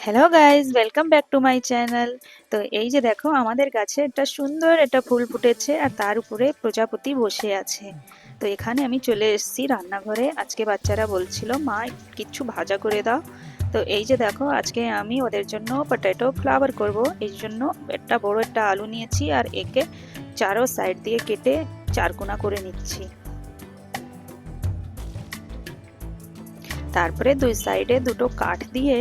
Hello guys, welcome back to my channel. তো এই যে দেখো, আমাদের গাছে একটা সুন্দর একটা ফুল ফুটেছে আর তার উপরে প্রজাপতি বসে আছে। তো এখানে আমি চলে এসেছি রান্নাঘরে। আজকে বাচ্চারা বলছিল মা কিছু ভাজা করে দাও। তো এই যে দেখো, আজকে আমি ওদের জন্য পটেটো ফ্লাওয়ার করব। এই জন্য একটা বড় একটা আলু নিয়েছি আর একে চারো সাইড দিয়ে কেটে চারকোনা করে নিচ্ছি। তারপরে দুই সাইডে দুটো কাঠ দিয়ে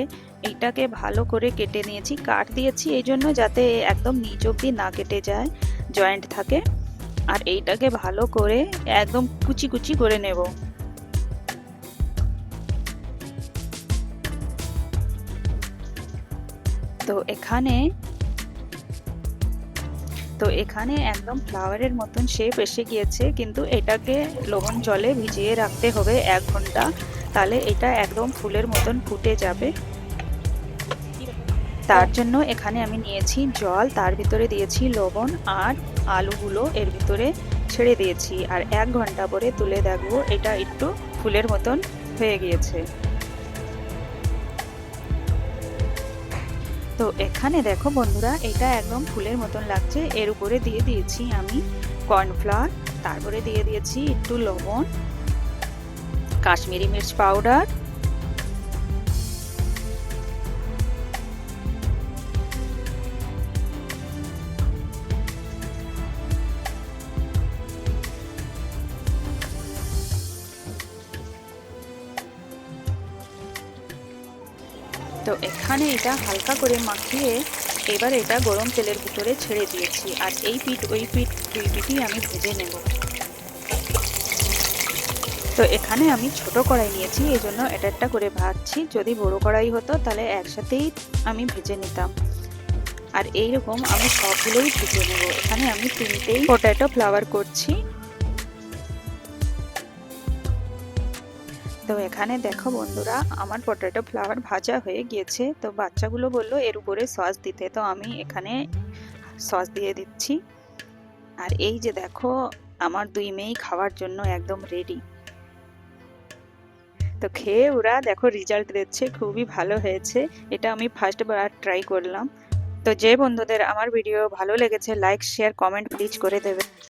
এইটাকে ভালো করে কেটে নিয়েছি। কাঠ দিয়েছি এই জন্য যাতে একদম নিচ অব্দি না কেটে যায়, জয়েন্ট থাকে। আর এইটাকে ভালো করে একদম কুচি কুচি করে নেব। তো এখানে একদম ফ্লাওয়ারের মতন শেপ এসে গিয়েছে, কিন্তু এটাকে লবণ জলে ভিজিয়ে রাখতে হবে 1 ঘন্টা, তাহলে এটা একদম ফুলের মতন ফুটে যাবে। তার জন্য এখানে আমি নিয়েছি জল, তার ভিতরে দিয়েছি লবণ আর আলুগুলো এর ভিতরে ছেড়ে দিয়েছি। আর 1 ঘন্টা পরে তুলে দেখবো এটা একটু ফুলের মতন হয়ে গিয়েছে। তো এখানে দেখো বন্ধুরা, এটা একদম ফুলের মতন লাগছে। এর উপরে দিয়ে দিয়েছি আমি কর্নফ্লাওয়ার, তারপরে দিয়ে দিয়েছি একটু লবণ, কাশ্মীরি মির্চ পাউডার, তো এখানে এটা হালকা করে মাখিয়ে এবার এটা গরম তেলের ভিতরে ছেড়ে দিয়েছি। আর এই পিঠ ওই পিঠ দুই পিঠই আমি ভেজে নেব। তো এখানে আমি ছোট কড়াই নিয়েছি, এই জন্য এটা একটা করে ভাজছি। যদি বড় কড়াই হতো তাহলে একসাথেই আমি ভেজে নিতাম। আর এইরকম আমি সবগুলোই ভেজে নেব। এখানে আমি 3টেই পটেটো ফ্লাওয়ার করছি। তো এখানে দেখো বন্ধুরা, আমার পটেটো ফ্লাওয়ার ভাজা হয়ে গিয়েছে। তো বাচ্চাগুলো বললো এর উপরে সস দিতে, তো আমি এখানে সস দিয়ে দিচ্ছি। আর এই যে দেখো, আমার দুই মেয়েই খাওয়ার জন্য একদম রেডি। তো খেয়ে ওরা দেখো রেজাল্ট দিচ্ছে, খুবই ভালো হয়েছে। এটা আমি ফার্স্ট বার ট্রাই করলাম। তো যে বন্ধুদের আমার ভিডিও ভালো লেগেছে, লাইক শেয়ার কমেন্ট প্লিজ করে দেবে।